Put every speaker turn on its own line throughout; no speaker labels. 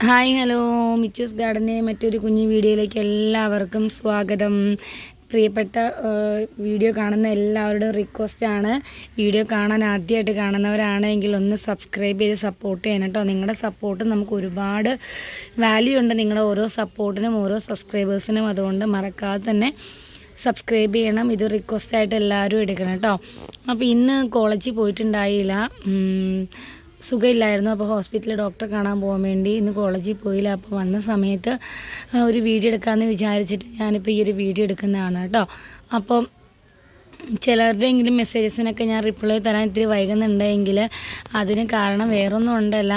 Hi hello, Michu's ഗാർഡനെ മറ്റൊരു കുഞ്ഞു വീഡിയോയിലേക്ക് എല്ലാവർക്കും സ്വാഗതം. പ്രിയപ്പെട്ട വീഡിയോ കാണുന്ന എല്ലാവരുടെയും റിക്വസ്റ്റാണ്, വീഡിയോ കാണാൻ ആദ്യമായിട്ട് കാണുന്നവരാണെങ്കിൽ ഒന്ന് സബ്സ്ക്രൈബ് ചെയ്ത് സപ്പോർട്ട് ചെയ്യണം കേട്ടോ. നിങ്ങളുടെ സപ്പോർട്ട് നമുക്ക് ഒരുപാട് വാല്യൂ ഉണ്ട്, നിങ്ങളുടെ ഓരോ സപ്പോർട്ടിനും ഓരോ സബ്സ്ക്രൈബേഴ്സിനും. അതുകൊണ്ട് മറക്കാതെ തന്നെ സബ്സ്ക്രൈബ് ചെയ്യണം. ഇത് റിക്വസ്റ്റായിട്ട് എല്ലാവരും എടുക്കണം കേട്ടോ. അപ്പോൾ ഇന്ന് കോളേജിൽ പോയിട്ടുണ്ടായില്ല, സുഖമില്ലായിരുന്നു. അപ്പോൾ ഹോസ്പിറ്റലിൽ ഡോക്ടറെ കാണാൻ പോകാൻ വേണ്ടി ഇന്ന് കോളേജിൽ പോയില്ല. അപ്പോൾ വന്ന സമയത്ത് ഒരു വീഡിയോ എടുക്കാമെന്ന് വിചാരിച്ചിട്ട് ഞാനിപ്പോൾ ഈ ഒരു വീഡിയോ എടുക്കുന്നതാണ് കേട്ടോ. അപ്പം ചിലരുടെയെങ്കിലും മെസ്സേജസിനൊക്കെ ഞാൻ റിപ്ലൈ തരാൻ ഇത്തിരി വൈകുന്നുണ്ടെങ്കിൽ അതിന് കാരണം വേറൊന്നും ഉണ്ടല്ല,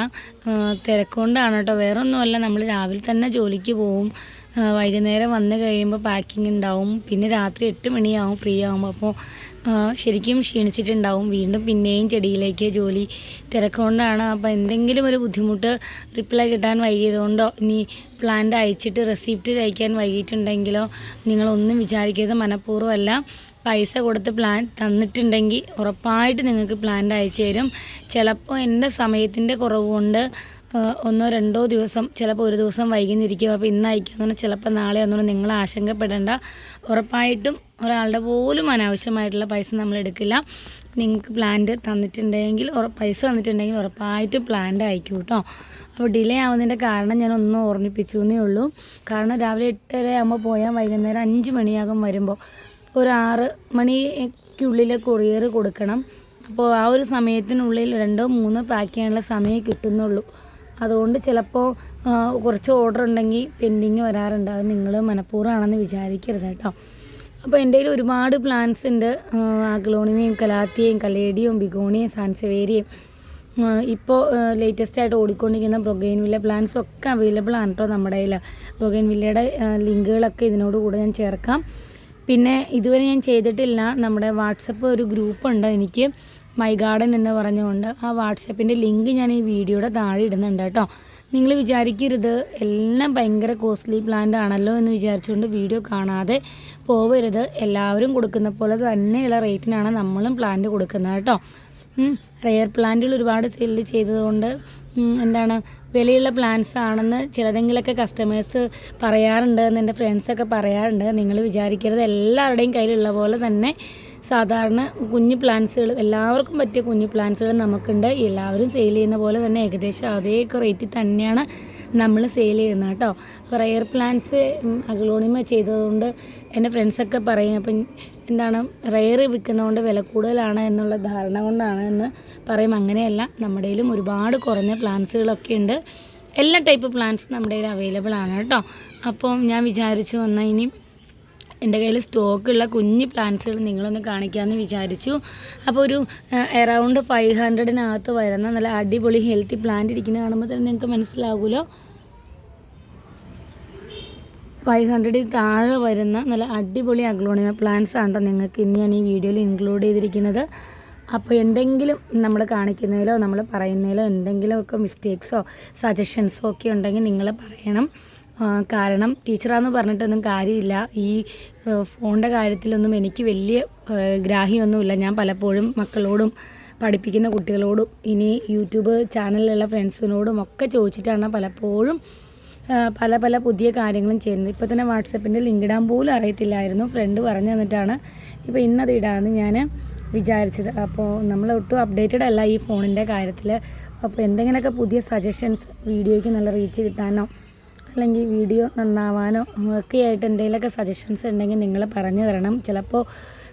തിരക്കുകൊണ്ടാണ് കേട്ടോ. വേറൊന്നുമല്ല, നമ്മൾ രാവിലെ തന്നെ ജോലിക്ക് പോവും, വൈകുന്നേരം വന്ന് കഴിയുമ്പോൾ പാക്കിംഗ് ഉണ്ടാവും, പിന്നെ രാത്രി 8 മണിയാവും ഫ്രീ ആകുമ്പോൾ. അപ്പോൾ ശരിക്കും ക്ഷീണിച്ചിട്ടുണ്ടാവും. വീണ്ടും പിന്നെയും ചെടിയിലേക്ക് ജോലി തിരക്കുകൊണ്ടാണ്. അപ്പോൾ എന്തെങ്കിലും ഒരു ബുദ്ധിമുട്ട് റിപ്ലൈ കിട്ടാൻ വൈകിയതുകൊണ്ടോ ഇനി പ്ലാന്റ് അയച്ചിട്ട് റെസിപ്റ്റ് അയക്കാൻ വൈകിട്ടുണ്ടെങ്കിലോ നിങ്ങളൊന്നും വിചാരിക്കരുത്, മനഃപൂർവ്വമല്ല. പൈസ കൊടുത്ത് പ്ലാൻ തന്നിട്ടുണ്ടെങ്കിൽ ഉറപ്പായിട്ട് നിങ്ങൾക്ക് പ്ലാന്റ് അയച്ചു തരും. ചിലപ്പോൾ എൻ്റെ സമയത്തിൻ്റെ കുറവ് കൊണ്ട് 1-2 ദിവസം, ചിലപ്പോൾ ഒരു ദിവസം വൈകുന്നിരിക്കും. അപ്പോൾ ഇന്ന് അയക്കാന്ന് പറഞ്ഞാൽ ചിലപ്പോൾ നാളെ ഒന്നും നിങ്ങൾ ആശങ്കപ്പെടേണ്ട. ഉറപ്പായിട്ടും ഒരാളുടെ പോലും അനാവശ്യമായിട്ടുള്ള പൈസ നമ്മൾ എടുക്കില്ല. നിങ്ങൾക്ക് പ്ലാന്റ് തന്നിട്ടുണ്ടെങ്കിൽ പൈസ തന്നിട്ടുണ്ടെങ്കിൽ ഉറപ്പായിട്ടും പ്ലാന്റ് അയക്കും കേട്ടോ. അപ്പോൾ ഡിലേ ആവുന്നതിൻ്റെ കാരണം ഞാൻ ഒന്ന് ഓർമ്മിപ്പിച്ചു എന്നേ ഉള്ളൂ. കാരണം രാവിലെ 8:30 ആകുമ്പോൾ പോയാൽ വൈകുന്നേരം 5 മണിയാകും വരുമ്പോൾ. ഒരു 6 മണിക്കുള്ളിൽ കൊറിയർ കൊടുക്കണം. അപ്പോൾ ആ ഒരു സമയത്തിനുള്ളിൽ 2-3 പാക്ക് ചെയ്യാനുള്ള സമയം കിട്ടുന്നുള്ളൂ. അതുകൊണ്ട് ചിലപ്പോൾ കുറച്ച് ഓർഡർ ഉണ്ടെങ്കിൽ പെൻഡിങ് വരാറുണ്ട്. അത് നിങ്ങൾ മനഃപൂർവ്വമാണെന്ന് വിചാരിക്കരുത് കേട്ടോ. അപ്പോൾ എൻ്റെ കയ്യിൽ ഒരുപാട് പ്ലാന്റ്സ് ഉണ്ട്, അഗ്ലോണിമയും കലാത്തിയയും കലേഡിയയും ബിഗോണിയയും സാൻസവേരിയയും. ഇപ്പോൾ ലേറ്റസ്റ്റായിട്ട് ഓടിക്കൊണ്ടിരിക്കുന്ന ബൊഗൈൻവില്ല പ്ലാന്റ്സ് ഒക്കെ അവൈലബിൾ ആണ് കേട്ടോ നമ്മുടെ കയ്യിൽ. ബൊഗൈൻവില്ലയുടെ ലിങ്കുകളൊക്കെ ഇതിനോട് കൂടെ ഞാൻ ചേർക്കാം. പിന്നെ ഇതുവരെ ഞാൻ ചെയ്തിട്ടില്ല, നമ്മുടെ വാട്സപ്പ് ഒരു ഗ്രൂപ്പുണ്ട് എനിക്ക്, മൈ ഗാർഡൻ എന്ന് പറഞ്ഞുകൊണ്ട്. ആ വാട്സപ്പിൻ്റെ ലിങ്ക് ഞാൻ ഈ വീഡിയോയുടെ താഴെ ഇടുന്നുണ്ട് കേട്ടോ. നിങ്ങൾ വിചാരിക്കരുത് എല്ലാം ഭയങ്കര കോസ്റ്റ്ലി പ്ലാന്റ് ആണല്ലോ എന്ന് വിചാരിച്ചുകൊണ്ട് വീഡിയോ കാണാതെ പോവരുത്. എല്ലാവരും കൊടുക്കുന്ന പോലെ തന്നെയുള്ള റേറ്റിനാണ് നമ്മളും പ്ലാന്റ് കൊടുക്കുന്നത് കേട്ടോ. റെയർ പ്ലാന്റുകൾ ഒരുപാട് സെല്ല് ചെയ്തതുകൊണ്ട് വിലയുള്ള പ്ലാന്റ്സ് ആണെന്ന് ചിലരെങ്കിലൊക്കെ കസ്റ്റമേഴ്സ് പറയാറുണ്ട്, എന്ന് എൻ്റെ ഫ്രണ്ട്സൊക്കെ പറയാറുണ്ട്. നിങ്ങൾ വിചാരിക്കരുത് എല്ലാവരുടെയും കയ്യിലുള്ള പോലെ തന്നെ സാധാരണ കുഞ്ഞു പ്ലാന്റ്സുകൾ, എല്ലാവർക്കും പറ്റിയ കുഞ്ഞു പ്ലാന്റ്സുകൾ നമുക്കുണ്ട്. എല്ലാവരും സെയിൽ ചെയ്യുന്ന പോലെ തന്നെ ഏകദേശം അതേ റേറ്റിൽ തന്നെയാണ് നമ്മൾ സെയിൽ ചെയ്യുന്നത് കേട്ടോ. റെയർ പ്ലാന്റ്സ് അഗ്ലോണിമ ചെയ്തതുകൊണ്ട് എൻ്റെ ഫ്രണ്ട്സൊക്കെ പറയും, അപ്പം റെയർ വിൽക്കുന്നതുകൊണ്ട് വില കൂടുതലാണ് എന്നുള്ള ധാരണ കൊണ്ടാണ് എന്ന് പറയും. അങ്ങനെയല്ല, നമ്മുടെ കയ്യിലും ഒരുപാട് കുറഞ്ഞ പ്ലാന്റ്സുകളൊക്കെ ഉണ്ട്. എല്ലാ ടൈപ്പ് പ്ലാന്റ്സ് നമ്മുടെ കയ്യിൽ അവൈലബിൾ ആണ് കേട്ടോ. അപ്പം ഞാൻ വിചാരിച്ചു എന്നാൽ ഇനി എൻ്റെ കയ്യിൽ സ്റ്റോക്കുള്ള കുഞ്ഞ് പ്ലാന്റ്സുകൾ നിങ്ങളൊന്ന് കാണിക്കാമെന്ന് വിചാരിച്ചു. അപ്പോൾ ഒരു അറൗണ്ട് 500-നകത്ത് വരുന്ന നല്ല അടിപൊളി ഹെൽത്തി പ്ലാന്റ് ഇരിക്കുന്ന കാണുമ്പോൾ തന്നെ നിങ്ങൾക്ക് മനസ്സിലാകുമല്ലോ. 500 താഴെ വരുന്ന നല്ല അടിപൊളി അഗ്ലോണിമ പ്ലാന്റ്സ് ആണ് നിങ്ങൾക്ക് ഇന്ന് ഞാൻ ഈ വീഡിയോയിൽ ഇൻക്ലൂഡ് ചെയ്തിരിക്കുന്നത്. അപ്പോൾ എന്തെങ്കിലും നമ്മൾ കാണിക്കുന്നതിലോ നമ്മൾ പറയുന്നതിലോ എന്തെങ്കിലുമൊക്കെ മിസ്റ്റേക്സോ സജഷൻസോ ഒക്കെ ഉണ്ടെങ്കിൽ നിങ്ങൾ പറയണം. കാരണം ടീച്ചറാന്ന് പറഞ്ഞിട്ടൊന്നും കാര്യമില്ല. ഈ ഫോണിൻ്റെ കാര്യത്തിലൊന്നും എനിക്ക് വലിയ ഗ്രാഹ്യമൊന്നുമില്ല. ഞാൻ പലപ്പോഴും മക്കളോടും പഠിപ്പിക്കുന്ന കുട്ടികളോടും ഇനി യൂട്യൂബ് ചാനലിലുള്ള ഫ്രണ്ട്സിനോടും ഒക്കെ ചോദിച്ചിട്ടാണ് പലപ്പോഴും പല പുതിയ കാര്യങ്ങളും ചെയ്യുന്നത്. ഇപ്പോൾ തന്നെ വാട്സപ്പിൻ്റെ ലിങ്ക് ഇടാൻ പോലും അറിയത്തില്ലായിരുന്നു, ഫ്രണ്ട് പറഞ്ഞു തന്നിട്ടാണ് ഇപ്പോൾ ഇന്നത് ഇടാമെന്ന് ഞാൻ വിചാരിച്ചത്. അപ്പോൾ നമ്മൾ ഒട്ടും അപ്ഡേറ്റഡ് അല്ല ഈ ഫോണിൻ്റെ കാര്യത്തിൽ. അപ്പോൾ എന്തെങ്കിലുമൊക്കെ പുതിയ സജഷൻസ്, വീഡിയോയ്ക്ക് നല്ല റീച്ച് കിട്ടാനോ അല്ലെങ്കിൽ വീഡിയോ നന്നാവാനോ ഒക്കെ ആയിട്ട് എന്തെങ്കിലുമൊക്കെ സജഷൻസ് ഉണ്ടെങ്കിൽ നിങ്ങൾ പറഞ്ഞു തരണം. ചിലപ്പോൾ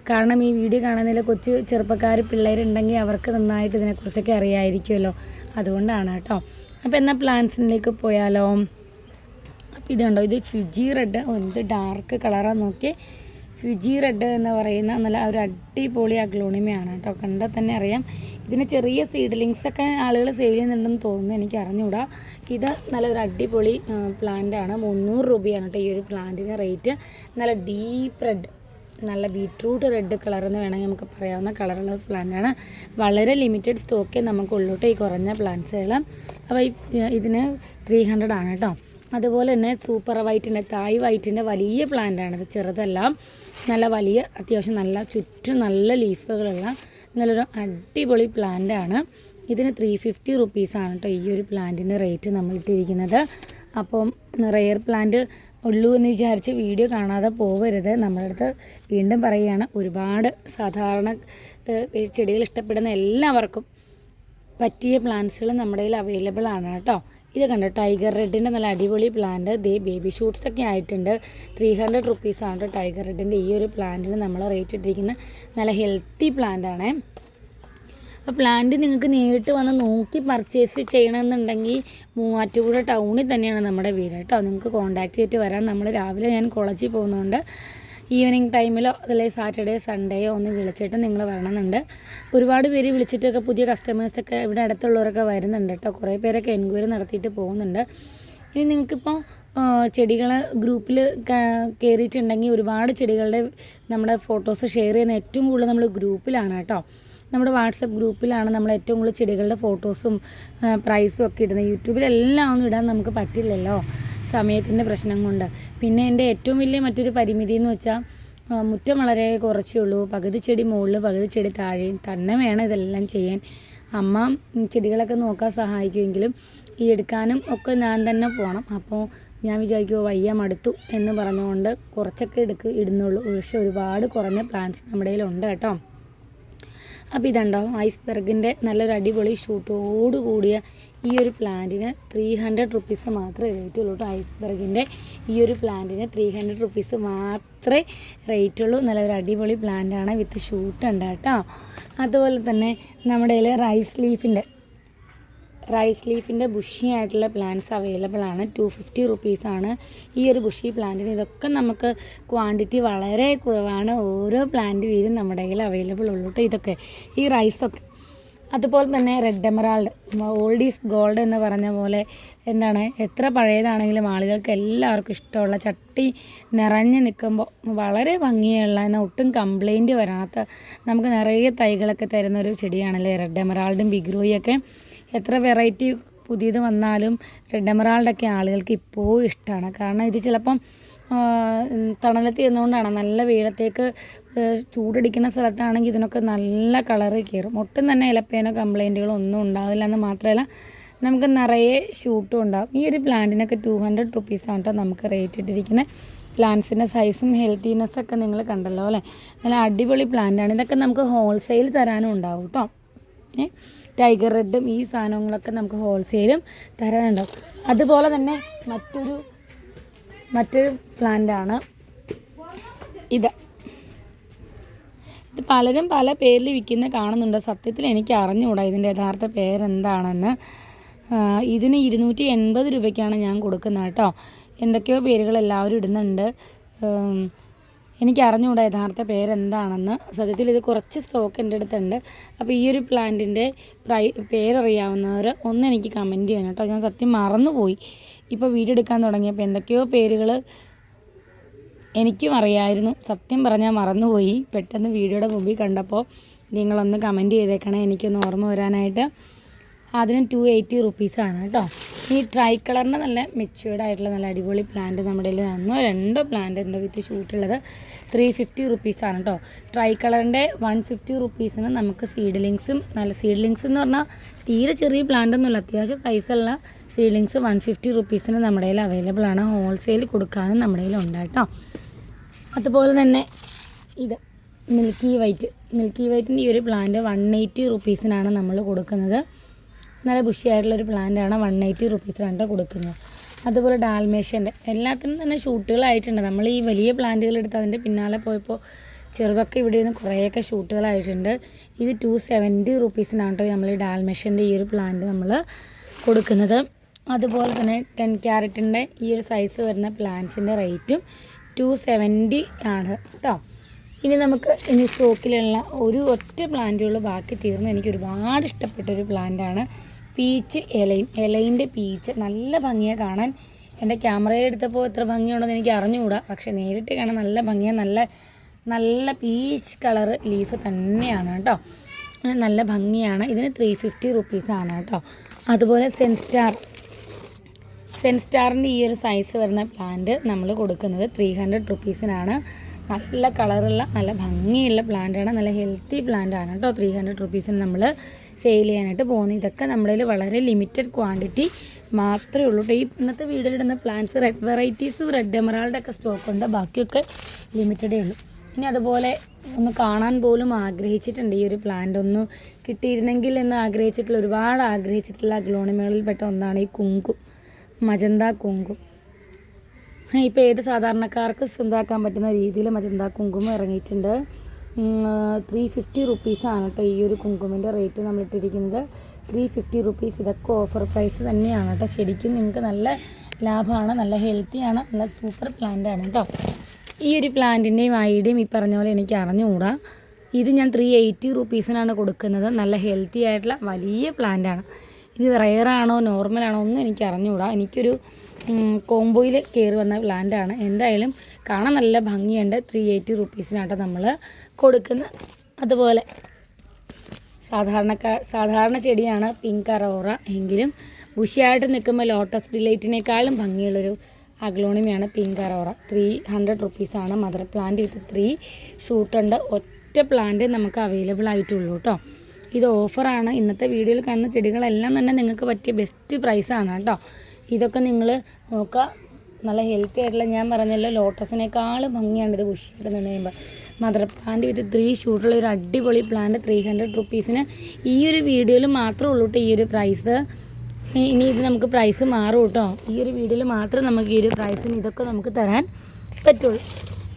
കാരണം ഈ വീഡിയോ കാണുന്നതിൽ കൊച്ചു ചെറുപ്പക്കാർ പിള്ളേരുണ്ടെങ്കിൽ അവർക്ക് നന്നായിട്ട് ഇതിനെക്കുറിച്ചൊക്കെ അറിയാമായിരിക്കുമല്ലോ, അതുകൊണ്ടാണ് കേട്ടോ. അപ്പോൾ എന്നാൽ പ്ലാന്റ്സിലേക്ക് പോയാലോ. അപ്പോൾ ഇത് കണ്ടോ, ഇത് ഫ്യൂജി റെഡ്, എന്ത് ഡാർക്ക് കളറാന്ന് നോക്കി. ഫ്യൂജി റെഡ് എന്ന് പറയുന്ന നല്ല ഒരു അടിപൊളി അഗ്ലോണിമയാണ് കേട്ടോ. കണ്ടാൽ തന്നെ അറിയാം. ഇതിന് ചെറിയ സീഡ്ലിങ്സൊക്കെ ആളുകൾ സെയിൽ ചെയ്യുന്നുണ്ടെന്ന് തോന്നുന്നു, എനിക്ക് അറിഞ്ഞുകൂടാ. ഇത് നല്ലൊരു അടിപൊളി പ്ലാന്റാണ്. 300 രൂപയാണ് കേട്ടോ ഈ ഒരു പ്ലാന്റിന് റേറ്റ്. നല്ല ഡീപ്പ് റെഡ്, നല്ല ബീട്രൂട്ട് റെഡ് കളർ എന്ന് വേണമെങ്കിൽ നമുക്ക് പറയാവുന്ന കളറുള്ള പ്ലാന്റാണ്. വളരെ ലിമിറ്റഡ് സ്റ്റോക്കേ നമുക്കുള്ളൂ കേട്ടോ ഈ കുറഞ്ഞ പ്ലാന്റ്സുകൾ. അപ്പോൾ ഇതിന് 300 ആണ് കേട്ടോ. അതുപോലെ തന്നെ സൂപ്പർ വൈറ്റിൻ്റെ, തായ് വൈറ്റിൻ്റെ വലിയ പ്ലാന്റാണിത്, ചെറുതല്ല. നല്ല വലിയ, അത്യാവശ്യം നല്ല ചുറ്റും നല്ല ലീഫുകളുള്ള നല്ലൊരു അടിപൊളി പ്ലാന്റാണ്. ഇതിന് 350 റുപ്പീസാണ് കേട്ടോ ഈ ഒരു പ്ലാന്റിൻ്റെ റേറ്റ് നമ്മൾ ഇട്ടിരിക്കുന്നത്. അപ്പം റെയർ പ്ലാന്റ് ഉള്ളൂ എന്ന് വിചാരിച്ച് വീഡിയോ കാണാതെ പോകരുത്. നമ്മുടെ അടുത്ത് വീണ്ടും പറയുകയാണ്, ഒരുപാട് സാധാരണ ചെടികൾ ഇഷ്ടപ്പെടുന്ന എല്ലാവർക്കും പറ്റിയ പ്ലാന്റ്സുകൾ നമ്മുടെ കയ്യിൽ അവൈലബിൾ ആണ് കേട്ടോ. ഇത് കണ്ടോ, ടൈഗർ റെഡിൻ്റെ നല്ല അടിപൊളി പ്ലാന്റ്. ബേബി ഷൂട്ട്സ് ഒക്കെ ആയിട്ടുണ്ട്. 300 റുപ്പീസാണ് കേട്ടോ ടൈഗർ റെഡിൻ്റെ ഈ ഒരു പ്ലാന്റിന് നമ്മൾ റേറ്റ് ഇട്ടിരിക്കുന്നത്. നല്ല ഹെൽത്തി പ്ലാന്റ് ആണേ. അപ്പോൾ പ്ലാന്റ് നിങ്ങൾക്ക് നേരിട്ട് വന്ന് നോക്കി പർച്ചേസ് ചെയ്യണമെന്നുണ്ടെങ്കിൽ മൂവാറ്റുപുഴ ടൗണിൽ തന്നെയാണ് നമ്മുടെ വീട് കേട്ടോ. നിങ്ങൾക്ക് കോൺടാക്ട് ചെയ്തിട്ട് വരാം. നമ്മൾ രാവിലെ ഞാൻ കോളേജിൽ പോകുന്നതുകൊണ്ട് ഈവനിങ് ടൈമിലോ അല്ലെങ്കിൽ സാറ്റർഡേ സൺഡേയോ ഒന്ന് വിളിച്ചിട്ട് നിങ്ങൾ വരണമെന്നുണ്ട്. ഒരുപാട് പേര് വിളിച്ചിട്ടൊക്കെ പുതിയ കസ്റ്റമേഴ്സൊക്കെ ഇവിടെ അടുത്തുള്ളവരൊക്കെ വരുന്നുണ്ട് കേട്ടോ. കുറേ പേരൊക്കെ എൻക്വയറി നടത്തിയിട്ട് പോകുന്നുണ്ട്. ഇനി നിങ്ങൾക്കിപ്പോൾ ചെടികൾ ഗ്രൂപ്പിൽ കയറിയിട്ടുണ്ടെങ്കിൽ ഒരുപാട് ചെടികളുടെ നമ്മുടെ ഫോട്ടോസ് ഷെയർ ചെയ്യുന്ന ഏറ്റവും കൂടുതൽ നമ്മൾ ഗ്രൂപ്പിലാണ് കേട്ടോ. നമ്മുടെ വാട്സപ്പ് ഗ്രൂപ്പിലാണ് നമ്മൾ ഏറ്റവും കൂടുതൽ ചെടികളുടെ ഫോട്ടോസും പ്രൈസും ഒക്കെ ഇടുന്നത്. യൂട്യൂബിലെല്ലാം ഒന്നും ഇടാൻ നമുക്ക് പറ്റില്ലല്ലോ സമയത്തിൻ്റെ പ്രശ്നം കൊണ്ട്. പിന്നെ എൻ്റെ ഏറ്റവും വലിയ മറ്റൊരു പരിമിതി എന്ന് വെച്ചാൽ മുറ്റം വളരെ കുറച്ചേ ഉള്ളൂ. പകുതി ചെടി മുകളിൽ പകുതി ചെടി താഴെയും തന്നെ വേണം ഇതെല്ലാം ചെയ്യാൻ. അമ്മ ചെടികളൊക്കെ നോക്കാൻ സഹായിക്കുമെങ്കിലും ഈ എടുക്കാനും ഒക്കെ ഞാൻ തന്നെ പോകണം. അപ്പോൾ ഞാൻ വിചാരിക്കുമോ വയ്യ മടുത്തു എന്ന് പറഞ്ഞുകൊണ്ട് കുറച്ചൊക്കെ ഇടുന്നുള്ളൂ. പക്ഷേ ഒരുപാട് കുറഞ്ഞ പ്ലാന്റ്സ് നമ്മുടെ കയ്യിലുണ്ട് കേട്ടോ. അപ്പോൾ ഇതുണ്ടാവും ഐസ്ബർഗിൻ്റെ നല്ലൊരു അടിപൊളി ഷൂട്ടോട് കൂടിയ ഈ ഒരു പ്ലാന്റിന് 300 റുപ്പീസ് മാത്രമേ റേറ്റ് ഉള്ളൂ കേട്ടോ. ഐസ്ബർഗിൻ്റെ ഈ ഒരു പ്ലാന്റിന് 300 റുപ്പീസ് മാത്രമേ റേറ്റ് ഉള്ളൂ. നല്ലൊരു അടിപൊളി പ്ലാന്റാണ്, വിത്ത് ഷൂട്ട് ഉണ്ട് കേട്ടോ. അതുപോലെ തന്നെ നമ്മുടെ കയ്യിൽ റൈസ് ലീഫിൻ്റെ ബുഷി ആയിട്ടുള്ള പ്ലാന്റ്സ് അവൈലബിൾ ആണ്. 250 റുപ്പീസാണ് ഈ ഒരു ബുഷി പ്ലാന്റിന്. ഇതൊക്കെ നമുക്ക് ക്വാണ്ടിറ്റി വളരെ കുറവാണ്. ഓരോ പ്ലാന്റ് വീതം നമ്മുടെ കയ്യിൽ അവൈലബിൾ ഉള്ളൂ കേട്ടോ. ഇതൊക്കെ ഈ റൈസൊക്കെ. അതുപോലെ തന്നെ red emerald, old is gold എന്ന് പറഞ്ഞ പോലെ എന്താണ്, എത്ര പഴയതാണെങ്കിലും ആളുകൾക്ക് എല്ലാവർക്കും ഇഷ്ടമുള്ള, ചട്ടി നിറഞ്ഞ് നിൽക്കുമ്പോൾ വളരെ ഭംഗിയുള്ള, എന്നാൽ ഒട്ടും കംപ്ലൈൻറ്റ് വരാത്ത, നമുക്ക് നിറയെ തൈകളൊക്കെ തരുന്നൊരു ചെടിയാണല്ലേ റെഡ് എമറാൾഡും ബിഗ്രോയൊക്കെ. എത്ര വെറൈറ്റി പുതിയത് വന്നാലും റെഡ് എമറാൾഡൊക്കെ ആളുകൾക്ക് ഇപ്പോഴും ഇഷ്ടമാണ്. കാരണം ഇത് ചിലപ്പം തണലത്ത് ചെന്നുകൊണ്ടാണ്. നല്ല വെയിലത്തേക്ക് ചൂടടിക്കുന്ന സ്ഥലത്താണെങ്കിൽ ഇതിനൊക്കെ നല്ല കളറ് കയറും. ഒട്ടും തന്നെ ഇലപ്പേനോ കംപ്ലൈൻറ്റുകളോ ഒന്നും ഉണ്ടാവില്ല എന്ന് മാത്രമല്ല നമുക്ക് നിറയെ ഷൂട്ടും ഉണ്ടാകും. ഈ ഒരു പ്ലാന്റിനൊക്കെ 200 റുപ്പീസാണ് കേട്ടോ നമുക്ക് റേറ്റ് ഇട്ടിരിക്കുന്നത്. പ്ലാന്റ്സിൻ്റെ സൈസും ഹെൽത്തിനെസ്സൊക്കെ നിങ്ങൾ കണ്ടല്ലോ അല്ലേ. നല്ല അടിപൊളി പ്ലാന്റാണ്. ഇതൊക്കെ നമുക്ക് ഹോൾസെയിൽ തരാനും ഉണ്ടാവും കേട്ടോ. ടൈഗർ റെഡും ഈ സാധനങ്ങളൊക്കെ നമുക്ക് ഹോൾസെയിലും തരാനുണ്ടാവും. അതുപോലെ തന്നെ മറ്റൊരു പ്ലാന്റാണ് ഇത് പലരും പല പേരിൽ വിൽക്കുന്ന കാണുന്നുണ്ട്. സത്യത്തിൽ എനിക്ക് അറിഞ്ഞുകൂടാ ഇതിൻ്റെ യഥാർത്ഥ പേരെന്താണെന്ന്. ഇതിന് 280 രൂപയ്ക്കാണ് ഞാൻ കൊടുക്കുന്നത് കേട്ടോ. എന്തൊക്കെയോ പേരുകൾ എല്ലാവരും ഇടുന്നുണ്ട്. എനിക്ക് അറിഞ്ഞുകൂടാ യഥാർത്ഥ പേരെന്താണെന്ന്. സത്യത്തിൽ ഇത് കുറച്ച് സ്റ്റോക്ക് എൻ്റെ അടുത്തുണ്ട്. അപ്പോൾ ഈ ഒരു പ്ലാന്റിൻ്റെ പേരറിയാവുന്നവർ ഒന്ന് എനിക്ക് കമൻറ്റ് ചെയ്യണം കേട്ടോ. ഞാൻ സത്യം മറന്നുപോയി. ഇപ്പോൾ വീഡിയോ എടുക്കാൻ തുടങ്ങിയപ്പോൾ എന്തൊക്കെയോ പേരുകൾ എനിക്കും അറിയായിരുന്നു. സത്യം പറഞ്ഞാൽ മറന്നുപോയി. പെട്ടെന്ന് വീഡിയോയുടെ മുമ്പിൽ കണ്ടപ്പോൾ നിങ്ങളൊന്ന് കമൻറ്റ് ചെയ്തേക്കണേ എനിക്കൊന്ന് ഓർമ്മ വരാനായിട്ട്. അതിന് 280 റുപ്പീസാണ് കേട്ടോ. ഈ ട്രൈ കളറിൻ്റെ നല്ല മെച്യൂർഡ് ആയിട്ടുള്ള നല്ല അടിപൊളി പ്ലാന്റ് നമ്മുടെ കയ്യിൽ 1-2 പ്ലാന്റ് ഉണ്ട് വിത്ത് ഷൂട്ടുള്ളത്. 350 റുപ്പീസാണ് കേട്ടോ. ട്രൈ കളറിൻ്റെ 150 റുപ്പീസിന് നമുക്ക് സീഡ്ലിങ്സും, നല്ല സീഡ്ലിങ്സ് എന്ന് പറഞ്ഞാൽ തീരെ ചെറിയ പ്ലാന്റ് ഒന്നുമില്ല, അത്യാവശ്യം സൈസുള്ള സീഡ്ലിങ്സ് 150 റുപ്പീസിന് നമ്മുടെ കയ്യിൽ അവൈലബിൾ ആണ്. ഹോൾസെയിൽ കൊടുക്കാനും നമ്മുടെ കയ്യിലുണ്ട് കേട്ടോ. അതുപോലെ തന്നെ ഇത് മിൽക്കി വൈറ്റിൻ്റെ ഈ ഒരു പ്ലാന്റ് 180 റുപ്പീസിനാണ് നമ്മൾ കൊടുക്കുന്നത്. നല്ല ബുഷിയായിട്ടുള്ളൊരു പ്ലാന്റാണ്. 180 റുപ്പീസിനാണ് കൊടുക്കുന്നത്. അതുപോലെ ഡാൽമേഷ്യൻ്റെ എല്ലാത്തിനും തന്നെ ഷൂട്ടുകളായിട്ടുണ്ട്. നമ്മൾ ഈ വലിയ പ്ലാന്റുകൾ എടുത്ത് അതിൻ്റെ പിന്നാലെ പോയപ്പോൾ ചെറുതൊക്കെ ഇവിടെ നിന്ന് കുറേയൊക്കെ ഷൂട്ടുകളായിട്ടുണ്ട്. ഇത് 270 റുപ്പീസിനാണ് കേട്ടോ നമ്മൾ ഈ ഡാൽമേഷ്യൻ്റെ ഈ ഒരു പ്ലാന്റ് നമ്മൾ കൊടുക്കുന്നത്. അതുപോലെ തന്നെ 10 ക്യാരറ്റിൻ്റെ ഈ ഒരു സൈസ് വരുന്ന പ്ലാന്റ്സിൻ്റെ റേറ്റും 270 ആണ് കേട്ടോ. ഇനി സ്റ്റോക്കിലുള്ള ഒരു ഒറ്റ പ്ലാന്റുകൾ ബാക്കി തീർന്നു. എനിക്ക് ഒരുപാട് ഇഷ്ടപ്പെട്ടൊരു പ്ലാന്റാണ് പീച്ച് എലൈൻ്റെ പീച്ച്. നല്ല ഭംഗിയാണ് കാണാൻ. എൻ്റെ ക്യാമറയിൽ എടുത്തപ്പോൾ എത്ര ഭംഗിയുണ്ടെന്ന് എനിക്ക് അറിഞ്ഞുകൂടാ, പക്ഷേ നേരിട്ട് കാണാൻ നല്ല ഭംഗിയാണ്. നല്ല പീച്ച് കളറ് ലീഫ് തന്നെയാണ് കേട്ടോ. നല്ല ഭംഗിയാണ്. ഇതിന് 350 റുപ്പീസാണ് കേട്ടോ. അതുപോലെ സെൻസ്റ്റാറിൻ്റെ ഈ ഒരു സൈസ് വരുന്ന പ്ലാന്റ് നമ്മൾ കൊടുക്കുന്നത് 300 റുപ്പീസിനാണ്. നല്ല കളറുള്ള നല്ല ഭംഗിയുള്ള പ്ലാന്റാണ്. നല്ല ഹെൽത്തി പ്ലാന്റാണ് കേട്ടോ. 300 റുപ്പീസിന് നമ്മൾ സെയിൽ ചെയ്യാനായിട്ട് പോകുന്നത്. ഇതൊക്കെ നമ്മുടെ കയ്യിൽ വളരെ ലിമിറ്റഡ് ക്വാണ്ടിറ്റി മാത്രമേ ഉള്ളൂ. ഈ ഇന്നത്തെ വീഡിയോയിലിടുന്ന plants red varieties, red emerald ഒക്കെ സ്റ്റോക്ക് ഉണ്ട്. ബാക്കിയൊക്കെ ലിമിറ്റഡേ ഉള്ളൂ. ഇനി അതുപോലെ ഒന്ന് കാണാൻ പോലും ആഗ്രഹിച്ചിട്ടുണ്ട് ഈ ഒരു പ്ലാന്റ് ഒന്ന് കിട്ടിയിരുന്നെങ്കിൽ എന്ന് ആഗ്രഹിച്ചിട്ടുള്ള, ഒരുപാട് ആഗ്രഹിച്ചിട്ടുള്ള അഗ്ലോണിമകളിൽപ്പെട്ട ഒന്നാണ് ഈ കുങ്കും, മജന്ത കുങ്കും. ഇപ്പോൾ ഏത് സാധാരണക്കാർക്ക് സ്വന്തമാക്കാൻ പറ്റുന്ന രീതിയിൽ മജന്ത കുങ്കുമം ഇറങ്ങിയിട്ടുണ്ട്. 350 റുപ്പീസാണ് കേട്ടോ ഈ ഒരു കുങ്കുമിൻ്റെ റേറ്റ് നമ്മളിട്ടിരിക്കുന്നത്. 350 റുപ്പീസ്. ഇതൊക്കെ ഓഫർ പ്രൈസ് തന്നെയാണ് കേട്ടോ. ശരിക്കും നിങ്ങൾക്ക് നല്ല ലാഭമാണ്, നല്ല ഹെൽത്തിയാണ്, നല്ല സൂപ്പർ പ്ലാന്റാണ് കേട്ടോ. ഈ ഒരു പ്ലാന്റിൻ്റെയും ഐഡിയയും ഈ പറഞ്ഞ പോലെ എനിക്ക് അറിഞ്ഞുകൂടാ. ഇത് ഞാൻ 380 റുപ്പീസിനാണ് കൊടുക്കുന്നത്. നല്ല ഹെൽത്തി ആയിട്ടുള്ള വലിയ പ്ലാന്റാണ്. ഇത് റെയറാണോ നോർമലാണോ ഒന്നും എനിക്ക് അറിഞ്ഞുകൂടാ. എനിക്കൊരു കോംബോയിൽ കയറി വന്ന പ്ലാന്റാണ്. എന്തായാലും കാണാൻ നല്ല ഭംഗിയുണ്ട്. 380 റുപ്പീസിനാട്ടോ നമ്മൾ കൊടുക്കുന്നത്. അതുപോലെ സാധാരണ ചെടിയാണ് പിങ്ക് അറോറ. എങ്കിലും ബുഷിയായിട്ട് നിൽക്കുമ്പോൾ ലോട്ടസ് ഡിലൈറ്റിനേക്കാളും ഭംഗിയുള്ളൊരു അഗ്ലോണിമയാണ് പിങ്ക് അറോറ. 300 റുപ്പീസാണ് മദർ പ്ലാന്റ്. വിത്ത് 3 ഷൂട്ടുണ്ട്. ഒറ്റ പ്ലാന്റ് നമുക്ക് അവൈലബിൾ ആയിട്ടുള്ളൂ കേട്ടോ. ഇത് ഓഫറാണ്. ഇന്നത്തെ വീഡിയോയിൽ കാണുന്ന ചെടികളെല്ലാം തന്നെ നിങ്ങൾക്ക് പറ്റിയ ബെസ്റ്റ് പ്രൈസാണ് കേട്ടോ. ഇതൊക്കെ നിങ്ങൾ നോക്കുക. നല്ല ഹെൽത്തി ആയിട്ടുള്ള, ഞാൻ പറഞ്ഞല്ലോ ലോട്ടസിനേക്കാളും ഭംഗിയാണ് ഇത് ബുഷിയായിട്ട് നിന്ന് കഴിയുമ്പോൾ. മദർ പ്ലാന്റ് വിത്ത് 3 ഷൂട്ടുള്ള ഒരു അടിപൊളി പ്ലാന്റ് 300 റുപ്പീസിന് ഈ ഒരു വീഡിയോയിൽ മാത്രമേ ഉള്ളൂ കേട്ടോ ഈ ഒരു പ്രൈസ്. ഇനി ഇത് നമുക്ക് പ്രൈസ് മാറും കേട്ടോ. ഈ ഒരു വീഡിയോയിൽ മാത്രം നമുക്ക് ഈ ഒരു പ്രൈസിന് ഇതൊക്കെ നമുക്ക് തരാൻ പറ്റുള്ളൂ.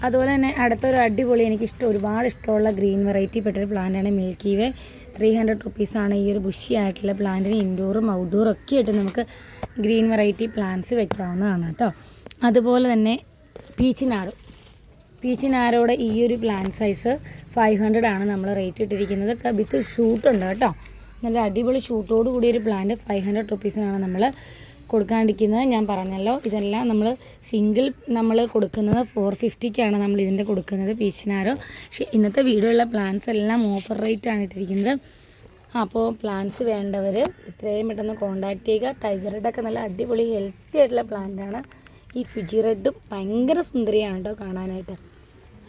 അതുപോലെ തന്നെ അടുത്തൊരു അടിപൊളി എനിക്കിഷ്ടം, ഒരുപാട് ഇഷ്ടമുള്ള ഗ്രീൻ വെറൈറ്റി പെട്ടൊരു പ്ലാന്റാണ് മിൽക്കി വേ. 300 റുപ്പീസാണ് ഈ ഒരു ബുഷി ആയിട്ടുള്ള പ്ലാന്റിന്. ഇൻഡോറും ഔട്ട്ഡോറും ഒക്കെ ആയിട്ട് നമുക്ക് ഗ്രീൻ വെറൈറ്റി പ്ലാന്റ്സ് വെക്കാവുന്നതാണ് കേട്ടോ. അതുപോലെ തന്നെ പീച്ച് നാരോടെ ഈ ഒരു പ്ലാന്റ് സൈസ് 500 ആണ് നമ്മൾ റേറ്റ് ഇട്ടിരിക്കുന്നത്. വിത്ത് ഷൂട്ടുണ്ട് കേട്ടോ. നല്ല അടിപൊളി ഷൂട്ടോട് കൂടിയൊരു പ്ലാന്റ് 500 റുപ്പീസിനാണ് നമ്മൾ കൊടുക്കാണ്ടിരിക്കുന്നത്. ഞാൻ പറഞ്ഞല്ലോ ഇതെല്ലാം നമ്മൾ സിംഗിൾ നമ്മൾ കൊടുക്കുന്നത് 450ക്കാണ് നമ്മൾ ഇതിൻ്റെ കൊടുക്കുന്നത് പീച്ചിനാരോ. പക്ഷേ ഇന്നത്തെ വീഡിയോയിലുള്ള പ്ലാന്റ്സ് എല്ലാം ഓഫർ റേറ്റാണ് ഇട്ടിരിക്കുന്നത്. അപ്പോൾ പ്ലാന്റ്സ് വേണ്ടവർ എത്രയും പെട്ടെന്ന് കോൺടാക്റ്റ് ചെയ്യുക. ടൈഗർ റെഡൊക്കെ നല്ല അടിപൊളി ഹെൽത്തി ആയിട്ടുള്ള പ്ലാന്റാണ്. ഈ ഫിജി റെഡും ഭയങ്കര സുന്ദരിയാണ് കേട്ടോ കാണാനായിട്ട്.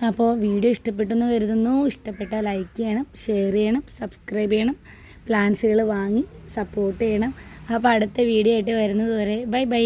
അപ്പോൾ വീഡിയോ ഇഷ്ടപ്പെട്ടെന്ന് കരുതുന്നു. ഇഷ്ടപ്പെട്ടാൽ ലൈക്ക് ചെയ്യണം, ഷെയർ ചെയ്യണം, സബ്സ്ക്രൈബ് ചെയ്യണം, പ്ലാന്റ്സുകൾ വാങ്ങി സപ്പോർട്ട് ചെയ്യണം. അപ്പോൾ അടുത്ത വീഡിയോ ആയിട്ട് വരുന്നത് വരെ ബൈ ബൈ.